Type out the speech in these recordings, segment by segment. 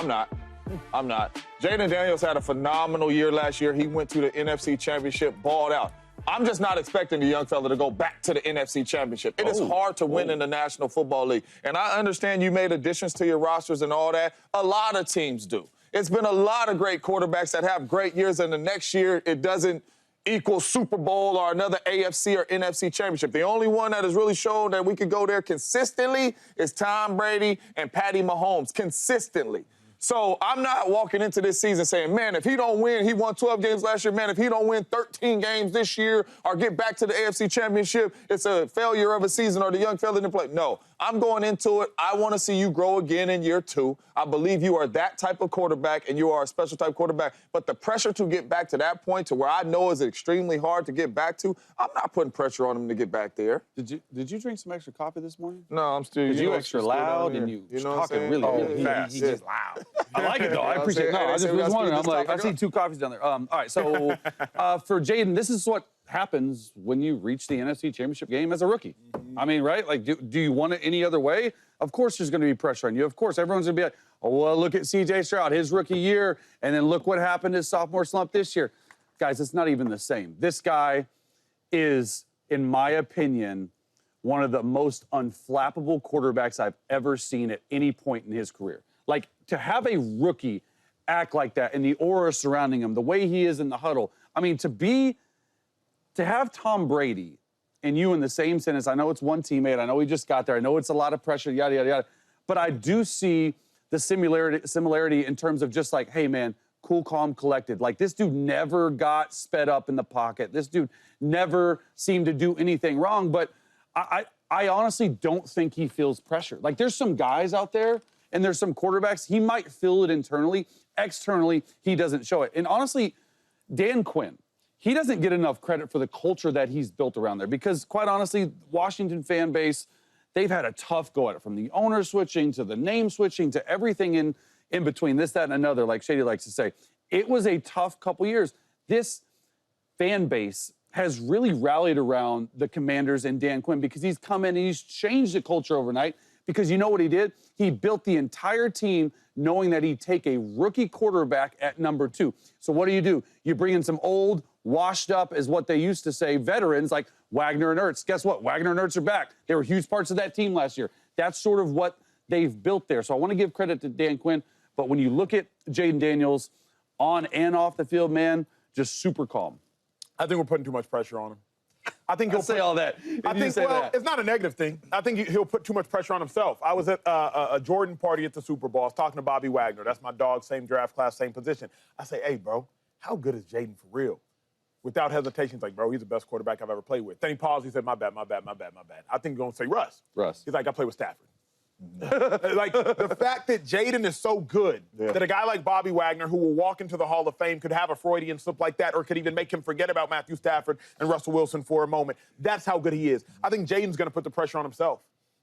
I'm not. Jayden Daniels had a phenomenal year last year. He went to the NFC Championship, balled out. I'm just not expecting the young fella to go back to the NFC Championship. It is hard to win in the National Football League. And I understand you made additions to your rosters and all that. A lot of teams do. It's been a lot of great quarterbacks that have great years, and the next year it doesn't equal Super Bowl or another AFC or NFC championship. The only one that has really shown that we could go there consistently is Tom Brady and Patty Mahomes, consistently. So I'm not walking into this season saying, man, if he don't win, he won 12 games last year, man, if he don't win 13 games this year or get back to the AFC Championship, it's a failure of a season or the young fella didn't play. No, I'm going into it. I want to see you grow again in year 2. I believe you are that type of quarterback and you are a special type quarterback. But the pressure to get back to that point to where I know is extremely hard to get back to, I'm not putting pressure on him to get back there. Did you drink some extra coffee this morning? No, I'm still. You extra loud and you talking really fast. He's just loud. I like it though. I appreciate it. No, I just was wondering. I'm like, I see 2 coffees down there. All right, so for Jayden, this is what happens when you reach the NFC Championship game as a rookie. I mean, right? Like, do you want it any other way? Of course there's going to be pressure on you. Of course, everyone's going to be like, oh, well, look at C.J. Stroud, his rookie year, and then look what happened his sophomore slump this year. Guys, it's not even the same. This guy is, in my opinion, one of the most unflappable quarterbacks I've ever seen at any point in his career. Like, to have a rookie act like that and the aura surrounding him, the way he is in the huddle, I mean, to have Tom Brady and you in the same sentence, I know it's one teammate, I know he just got there, I know it's a lot of pressure, yada, yada, yada, but I do see the similarity in terms of just like, hey, man, cool, calm, collected. Like, this dude never got sped up in the pocket. This dude never seemed to do anything wrong, but I honestly don't think he feels pressure. Like, there's some guys out there and there's some quarterbacks, he might feel it internally. Externally, he doesn't show it. And honestly, Dan Quinn, he doesn't get enough credit for the culture that he's built around there because, quite honestly, Washington fan base, they've had a tough go at it, from the owner switching to the name switching to everything in between, this, that, and another, like Shady likes to say. It was a tough couple years. This fan base has really rallied around the Commanders and Dan Quinn because he's come in and he's changed the culture overnight. Because you know what he did? He built the entire team knowing that he'd take a rookie quarterback at number 2. So what do? You bring in some old, washed up, is what they used to say, veterans like Wagner and Ertz. Guess what? Wagner and Ertz are back. They were huge parts of that team last year. That's sort of what they've built there. So I want to give credit to Dan Quinn. But when you look at Jayden Daniels on and off the field, man, just super calm. I think we're putting too much pressure on him. I think he'll say all that. It's not a negative thing. I think he'll put too much pressure on himself. I was at a Jordan party at the Super Bowl. I was talking to Bobby Wagner. That's my dog, same draft class, same position. I say, hey, bro, how good is Jayden for real? Without hesitation, he's like, bro, he's the best quarterback I've ever played with. Then he paused. He said, my bad. I think he's going to say Russ. He's like, I play with Stafford. Like, the fact that Jayden is so good that a guy like Bobby Wagner, who will walk into the Hall of Fame, could have a Freudian slip like that or could even make him forget about Matthew Stafford and Russell Wilson for a moment. That's how good he is. I think Jayden's going to put the pressure on himself.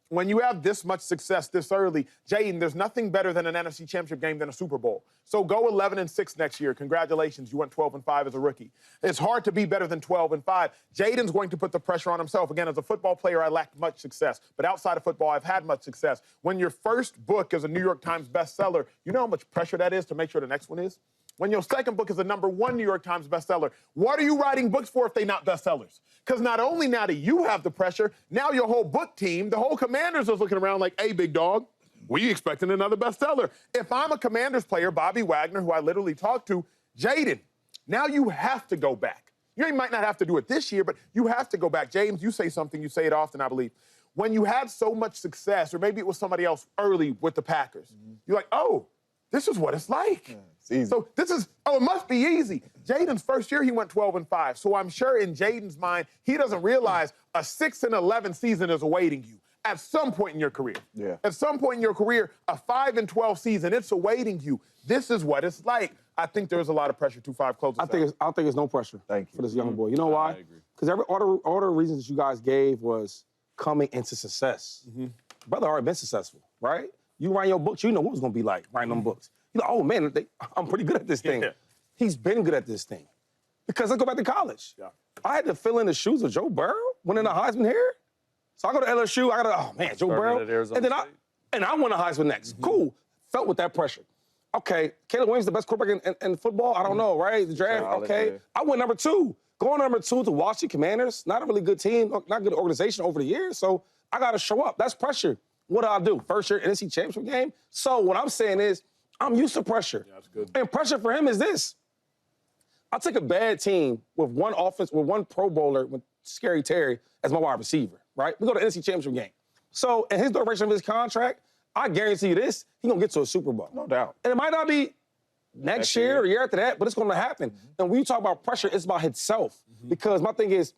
When you have this much success this early, Jayden, there's nothing better than an NFC Championship game than a Super Bowl. So go 11-6 next year. Congratulations, you went 12-5 as a rookie. It's hard to be better than 12-5. Jayden's going to put the pressure on himself. Again, as a football player, I lacked much success. But outside of football, I've had much success. When your first book is a New York Times bestseller, you know how much pressure that is to make sure the next one is? When your second book is a #1 New York Times bestseller, what are you writing books for if they're not bestsellers? Because not only now do you have the pressure, now your whole book team, the whole Commanders is looking around like, hey, big dog, we expecting another bestseller. If I'm a Commanders player, Bobby Wagner, who I literally talked to, Jayden, now you have to go back. You might not have to do it this year, but you have to go back. James, you say something, you say it often, I believe. When you had so much success, or maybe it was somebody else early with the Packers, you're like, oh, this is what it's like. It's easy. So it must be easy. Jayden's first year, he went 12-5. So I'm sure in Jayden's mind, he doesn't realize a 6-11 season is awaiting you at some point in your career. At some point in your career, a 5-12 season, it's awaiting you. This is what it's like. I think there's a lot of pressure. 2-5 closes. I think it's no pressure. Thank you. For this young boy. You know why? I agree. Because all the reasons you guys gave was coming into success. Brother already been successful, right? You write your books, you know what it's going to be like writing them books. You're like, oh, man, I'm pretty good at this thing. He's been good at this thing. Because let's go back to college. I had to fill in the shoes of Joe Burrow, winning the Heisman here. So I go to LSU, oh, man, Joe Burrow. And then I won the Heisman next. Cool. Felt with that pressure. okay, Caleb Williams the best quarterback in football? I don't know, right? The draft, okay. Yeah. I went number 2. Going number 2 to Washington Commanders, not a really good team, not a good organization over the years, so I got to show up. That's pressure. What do I do? First year NFC Championship game? So what I'm saying is, I'm used to pressure. Yeah, that's good. And pressure for him is this. I'll take a bad team with one offense, with one Pro Bowler, with Scary Terry as my wide receiver, right? We go to the NFC Championship game. So in his duration of his contract, I guarantee you this, he's going to get to a Super Bowl. No doubt. And it might not be next year or year after that, but it's going to happen. And when you talk about pressure, it's about himself. Because my thing is,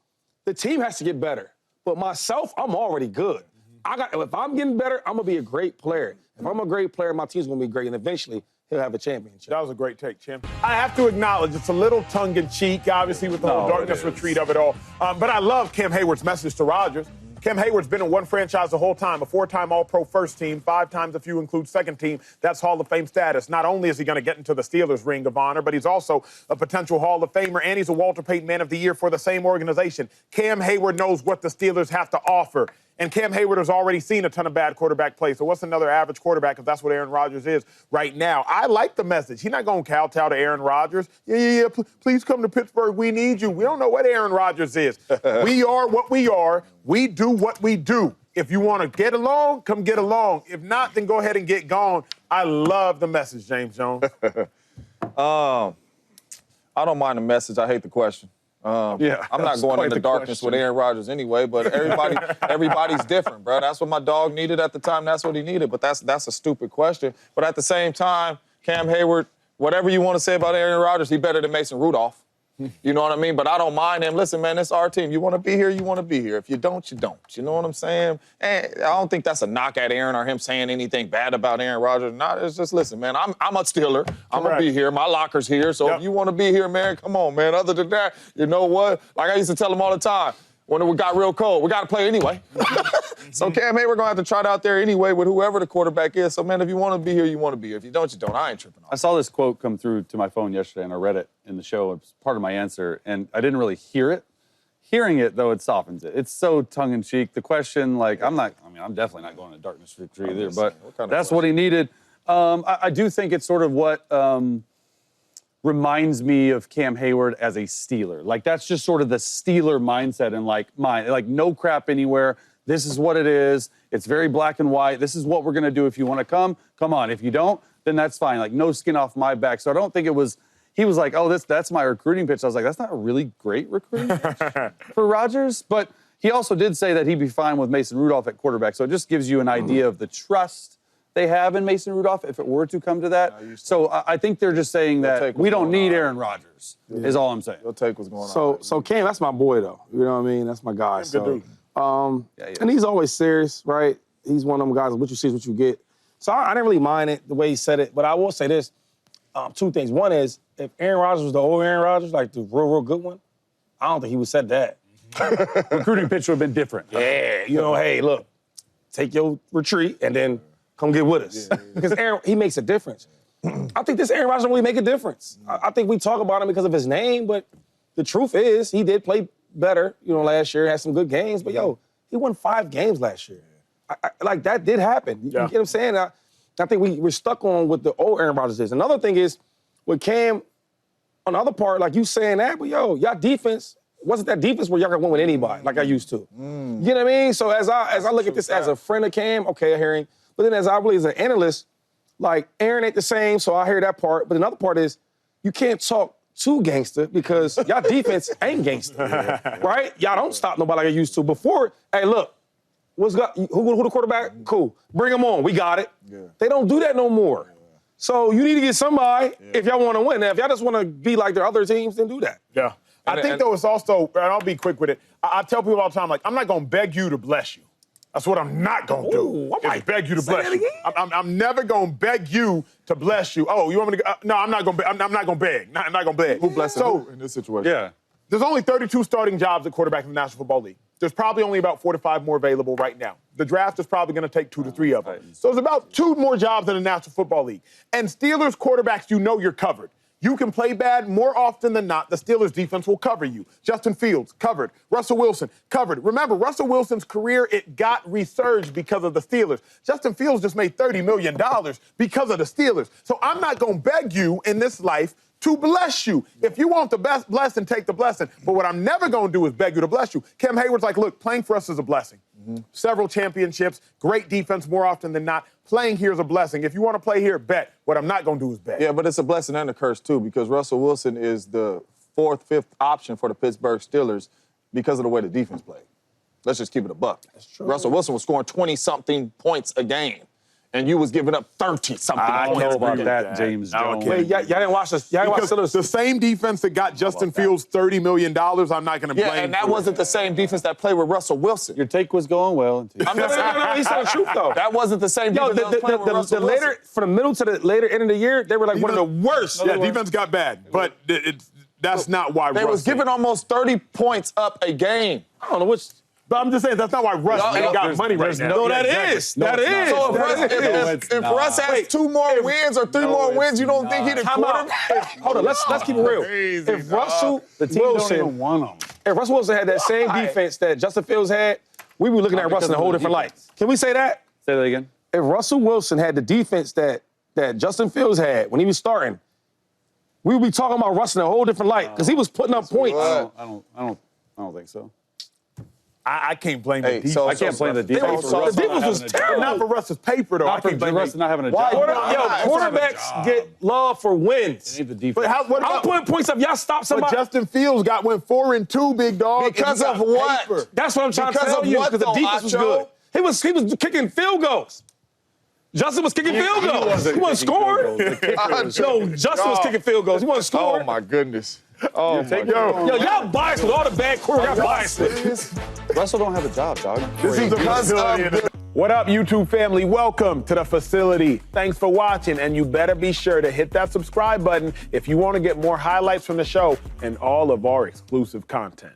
the team has to get better. But myself, I'm already good. If I'm getting better, I'm going to be a great player. If I'm a great player, my team's going to be great. And eventually, he'll have a championship. That was a great take, Champ. I have to acknowledge it's a little tongue-in-cheek, obviously, with the whole darkness retreat of it all. But I love Cam Heyward's message to Rodgers. Cam Heyward's been in one franchise the whole time, a 4-time All-Pro first team, 5 times if you include second team. That's Hall of Fame status. Not only is he going to get into the Steelers' Ring of Honor, but he's also a potential Hall of Famer, and he's a Walter Payton Man of the Year for the same organization. Cam Heyward knows what the Steelers have to offer. And Cam Heyward has already seen a ton of bad quarterback play. So what's another average quarterback if that's what Aaron Rodgers is right now? I like the message. He's not going to kowtow to Aaron Rodgers. Yeah, please come to Pittsburgh. We need you. We don't know what Aaron Rodgers is. We are what we are. We do what we do. If you want to get along, come get along. If not, then go ahead and get gone. I love the message, James Jones. I don't mind the message. I hate the question. I'm not going into darkness with Aaron Rodgers anyway, but everybody's different, bro. That's what my dog needed at the time. That's what he needed, but that's a stupid question. But at the same time, Cam Heyward, whatever you want to say about Aaron Rodgers, he's better than Mason Rudolph. You know what I mean? But I don't mind him. Listen, man, it's our team. You want to be here, you want to be here. If you don't, you don't. You know what I'm saying? And I don't think that's a knock at Aaron or him saying anything bad about Aaron Rodgers. No, it's just, listen, man, I'm a Steeler. I'm going to be here. My locker's here. So if you want to be here, man, come on, man. Other than that, you know what? Like I used to tell him all the time, when it got real cold, we got to play anyway. So Cam Heyward, we're going to have to try it out there anyway with whoever the quarterback is. So, man, if you want to be here, you want to be here. If you don't, you don't. I ain't tripping on it. I saw this quote come through to my phone yesterday, and I read it in the show. It's part of my answer, and I didn't really hear it. Hearing it, though, it softens it. It's so tongue-in-cheek. The question, like, I'm definitely not going to darkness retreat either, but that's what he needed. I do think it's sort of what reminds me of Cam Heyward as a Steeler. Like, that's just sort of the Steeler mindset and, like, no crap anywhere. This is what it is. It's very black and white. This is what we're going to do. If you want to come on. If you don't, then that's fine. Like, no skin off my back. So I don't think it was, he was like, oh, that's my recruiting pitch. I was like, that's not a really great recruiting pitch for Rodgers. But he also did say that he'd be fine with Mason Rudolph at quarterback. So it just gives you an idea of the trust they have in Mason Rudolph if it were to come to that. So I think they're just saying that we don't need Aaron Rodgers, is all I'm saying. You'll take what's going on. So Cam, that's my boy, though. You know what I mean? That's my guy. Good dude. And he's always serious, right? He's one of them guys, what you see is what you get. So I didn't really mind it, the way he said it, but I will say this, 2 things. One is, if Aaron Rodgers was the old Aaron Rodgers, like the real good one, I don't think he would have said that. Recruiting pitch would have been different. Yeah, you know, hey, look, take your retreat and then come get with us. Because Aaron, he makes a difference. I think this Aaron Rodgers don't really make a difference. I think we talk about him because of his name, but the truth is he did play better, last year, had some good games, but he won 5 games last year. Like, that did happen. You get what I'm saying? I think we're stuck on what the old Aaron Rodgers is. Another thing is, with Cam, on the other part, like you saying that, but y'all defense, wasn't that defense where y'all could win with anybody like I used to. You know what I mean? So as I look at this as a friend of Cam, okay, I hear him. But then as an analyst, like, Aaron ain't the same, so I hear that part. But another part is, you can't talk too gangster because y'all defense ain't gangster, right? Y'all don't stop nobody like I used to. Before, hey, look, who the quarterback? Cool. Bring him on. We got it. They don't do that no more. So you need to get somebody if y'all want to win. Now, if y'all just want to be like the other teams, then do that. Yeah. I think, though, it's also, and I'll be quick with it, I tell people all the time, like, I'm not going to beg you to bless you. That's what I'm not going to do. I might beg you to bless you. I'm never going to beg you to bless you. Oh, you want me to go? No, I'm not going to beg. I'm not going to beg. I'm not going to beg. Who blesses who in this situation? Yeah. There's only 32 starting jobs at quarterback in the National Football League. There's probably only about 4 to 5 more available right now. The draft is probably going to take 2 to 3 of them. So there's about 2 more jobs in the National Football League. And Steelers quarterbacks, you're covered. You can play bad. More often than not, the Steelers' defense will cover you. Justin Fields, covered. Russell Wilson, covered. Remember, Russell Wilson's career, it got resurged because of the Steelers. Justin Fields just made $30 million because of the Steelers. So I'm not going to beg you in this life to bless you. If you want the best blessing, take the blessing. But what I'm never going to do is beg you to bless you. Cam Heyward's like, look, playing for us is a blessing. Several championships, great defense more often than not. Playing here is a blessing. If you want to play here, bet. What I'm not going to do is bet. Yeah, but it's a blessing and a curse, too, because Russell Wilson is the fourth, fifth option for the Pittsburgh Steelers because of the way the defense played. Let's just keep it a buck. That's true. Russell Wilson was scoring 20-something points a game, and you was giving up 30-something points. I know about that, James Jones. Wait, y'all didn't watch this? Y'all didn't watch Because the same defense that got Justin Fields $30 million, I'm not going to blame. Yeah, and that wasn't the same defense that played with Russell Wilson. Your take was going well. I'm just saying, No, he's telling the truth, though. that wasn't the same defense that was playing with Russell Wilson. later, from the middle to the later end of the year, they were like one of the worst. Yeah, defense got bad, but that's not why They was giving almost 30 points up a game. I don't know which. But I'm just saying, that's not why Russ ain't got money right now. No, that is. That is. So if Russ has 2 more wins or 3 more wins, you don't think he'd have quarterback? Hold on, let's keep it real. Crazy, If Russell The team don't Wilson, even want them. if Russell Wilson had that same defense that Justin Fields had, we were looking at Russ in a whole different light. Can we say that? Say that again. If Russell Wilson had the defense that Justin Fields had when he was starting, we would be talking about Russ in a whole different light because he was putting up points. I don't think so. I can't blame the defense. I can't blame the defense. The defense was terrible. Not for Russ's paper, though. I can't blame Russ not having a Why? job. Quarterbacks get love for wins. They need the defense. But what I'm about putting points up. Y'all stop but somebody. Justin Fields went 4-2, big dog. Because and of he got what? paper. That's what I'm trying Because to tell of you. what, Because the though, defense was Acho? good. He was kicking field goals. Justin was kicking field goals. He wasn't scoring. No, Justin was kicking field goals. He wasn't scoring. Oh, my goodness. Oh, my Yo, Yo, y'all biased with all the bad quarterbacks. Y'all biased. Russell don't have a job, dog. This is the facility. What up, YouTube family? Welcome to the facility. Thanks for watching, and you better be sure to hit that subscribe button if you want to get more highlights from the show and all of our exclusive content.